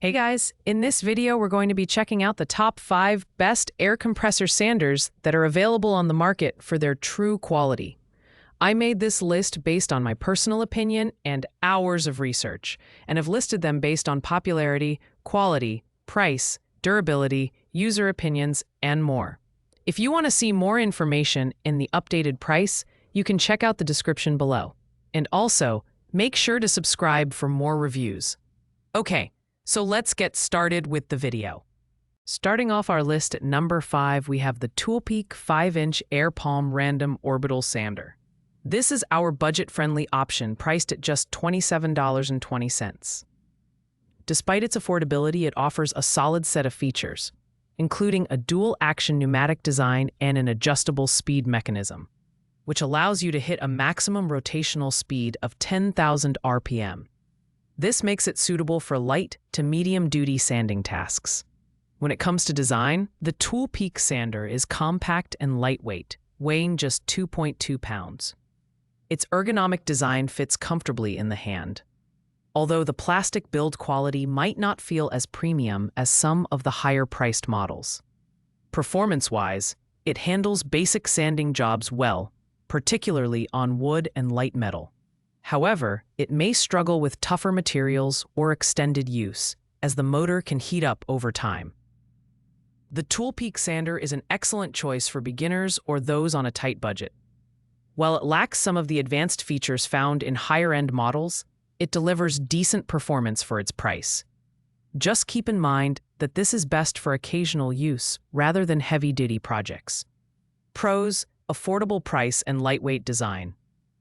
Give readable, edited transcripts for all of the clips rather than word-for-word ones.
Hey guys, in this video we're going to be checking out the top 5 best air compressor sanders that are available on the market for their true quality. I made this list based on my personal opinion and hours of research, and have listed them based on popularity, quality, price, durability, user opinions, and more. If you want to see more information and the updated price, you can check out the description below. And also, make sure to subscribe for more reviews. Okay, so let's get started with the video. Starting off our list at number 5, we have the Toolpeak 5-inch Air Palm Random Orbital Sander. This is our budget-friendly option priced at just $27.20. Despite its affordability, it offers a solid set of features, including a dual-action pneumatic design and an adjustable speed mechanism, which allows you to hit a maximum rotational speed of 10,000 RPM. This makes it suitable for light to medium-duty sanding tasks. When it comes to design, the Toolpeak sander is compact and lightweight, weighing just 2.2 pounds. Its ergonomic design fits comfortably in the hand, although the plastic build quality might not feel as premium as some of the higher-priced models. Performance-wise, it handles basic sanding jobs well, particularly on wood and light metal. However, it may struggle with tougher materials or extended use, as the motor can heat up over time. The Toolpeak sander is an excellent choice for beginners or those on a tight budget. While it lacks some of the advanced features found in higher-end models, it delivers decent performance for its price. Just keep in mind that this is best for occasional use rather than heavy-duty projects. Pros: affordable price and lightweight design.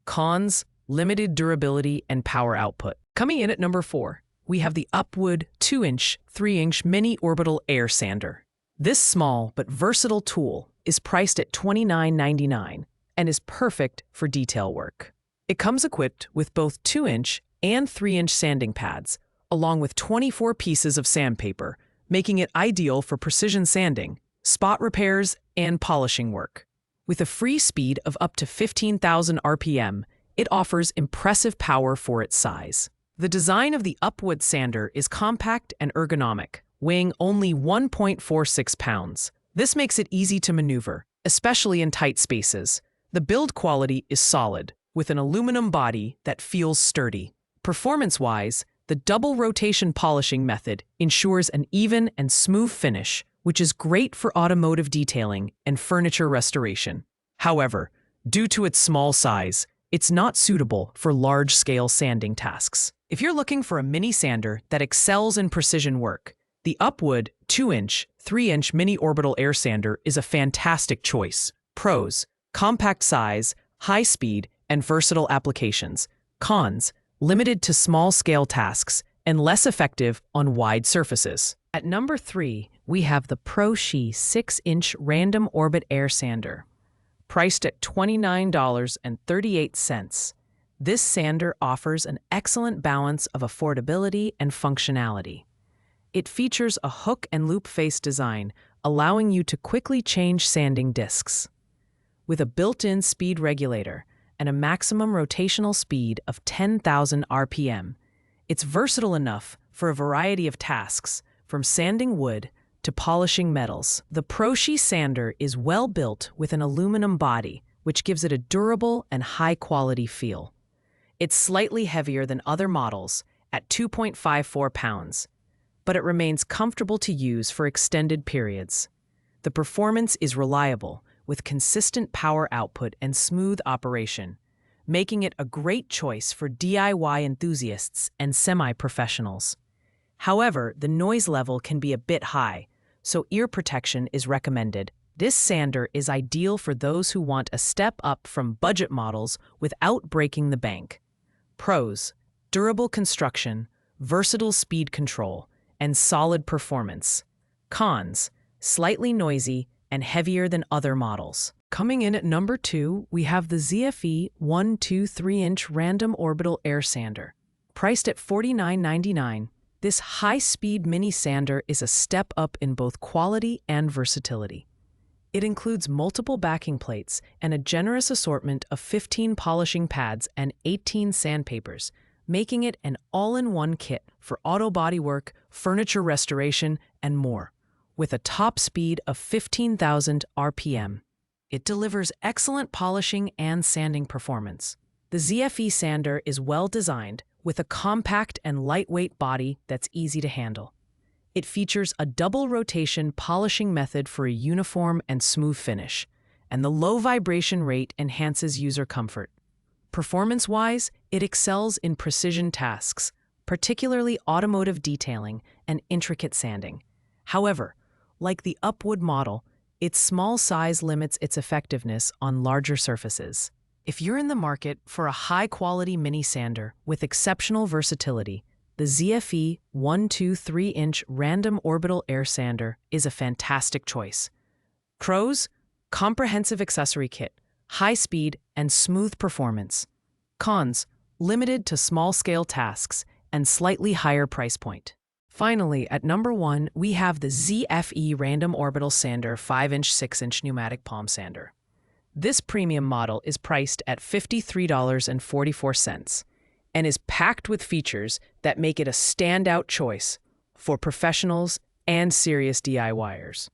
Cons: limited durability and power output. Coming in at number 4, we have the Upwood 2-inch, 3-inch Mini Orbital Air Sander. This small but versatile tool is priced at $29.99 and is perfect for detail work. It comes equipped with both 2-inch and 3-inch sanding pads, along with 24 pieces of sandpaper, making it ideal for precision sanding, spot repairs, and polishing work. With a free speed of up to 15,000 RPM, it offers impressive power for its size. The design of the Upwood sander is compact and ergonomic, weighing only 1.46 pounds. This makes it easy to maneuver, especially in tight spaces. The build quality is solid, with an aluminum body that feels sturdy. Performance-wise, the double rotation polishing method ensures an even and smooth finish, which is great for automotive detailing and furniture restoration. However, due to its small size, it's not suitable for large-scale sanding tasks. If you're looking for a mini sander that excels in precision work, the Upwood 2-inch, 3-inch Mini Orbital Air Sander is a fantastic choice. Pros: compact size, high speed, and versatile applications. Cons: limited to small-scale tasks and less effective on wide surfaces. At number 3, we have the Prochi 6-inch Random Orbit Air Sander. Priced at $29.38, this sander offers an excellent balance of affordability and functionality. It features a hook and loop face design, allowing you to quickly change sanding discs. With a built-in speed regulator and a maximum rotational speed of 10,000 RPM, it's versatile enough for a variety of tasks, from sanding wood to polishing metals. The Prochi sander is well built with an aluminum body, which gives it a durable and high-quality feel. It's slightly heavier than other models at 2.54 pounds, but it remains comfortable to use for extended periods. The performance is reliable, with consistent power output and smooth operation, making it a great choice for DIY enthusiasts and semi-professionals. However, the noise level can be a bit high, so ear protection is recommended. This sander is ideal for those who want a step up from budget models without breaking the bank. Pros: durable construction, versatile speed control, and solid performance. Cons: slightly noisy and heavier than other models. Coming in at number 2, we have the ZFE 1-2-3-inch Random Orbital Air Sander. Priced at $49.99, this high-speed mini sander is a step up in both quality and versatility. It includes multiple backing plates and a generous assortment of 15 polishing pads and 18 sandpapers, making it an all-in-one kit for auto bodywork, furniture restoration, and more. With a top speed of 15,000 RPM, it delivers excellent polishing and sanding performance. The ZFE sander is well designed with a compact and lightweight body that's easy to handle. It features a double rotation polishing method for a uniform and smooth finish, and the low vibration rate enhances user comfort. Performance-wise, it excels in precision tasks, particularly automotive detailing and intricate sanding. However, like the Upwood model, its small size limits its effectiveness on larger surfaces. If you're in the market for a high-quality mini sander with exceptional versatility, the ZFE 123-inch Random Orbital Air Sander is a fantastic choice. Pros: comprehensive accessory kit, high speed, and smooth performance. Cons: limited to small-scale tasks and slightly higher price point. Finally, at number 1, we have the ZFE Random Orbital Sander 5-inch 6-inch pneumatic palm sander. This premium model is priced at $53.44 and is packed with features that make it a standout choice for professionals and serious DIYers.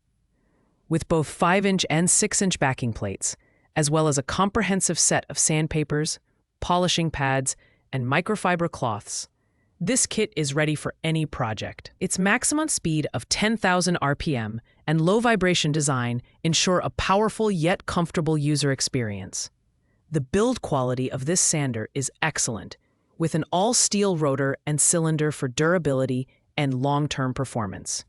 With both 5-inch and 6-inch backing plates, as well as a comprehensive set of sandpapers, polishing pads, and microfiber cloths, this kit is ready for any project. Its maximum speed of 10,000 RPM and low vibration design ensure a powerful yet comfortable user experience. The build quality of this sander is excellent, with an all-steel rotor and cylinder for durability and long-term performance.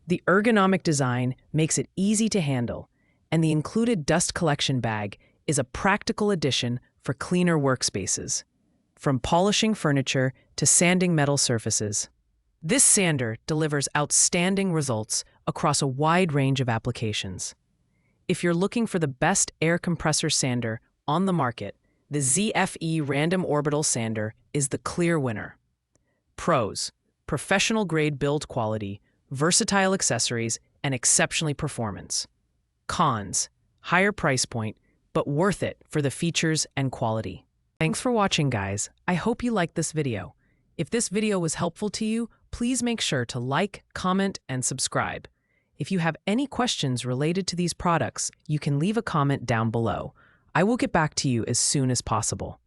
The ergonomic design makes it easy to handle, and the included dust collection bag is a practical addition for cleaner workspaces. From polishing furniture to sanding metal surfaces, this sander delivers outstanding results across a wide range of applications. If you're looking for the best air compressor sander on the market, the ZFE Random Orbital Sander is the clear winner. Pros: professional-grade build quality, versatile accessories, and exceptional performance. Cons: higher price point, but worth it for the features and quality. Thanks for watching, guys. I hope you liked this video. If this video was helpful to you, please make sure to like, comment, and subscribe. If you have any questions related to these products, you can leave a comment down below. I will get back to you as soon as possible.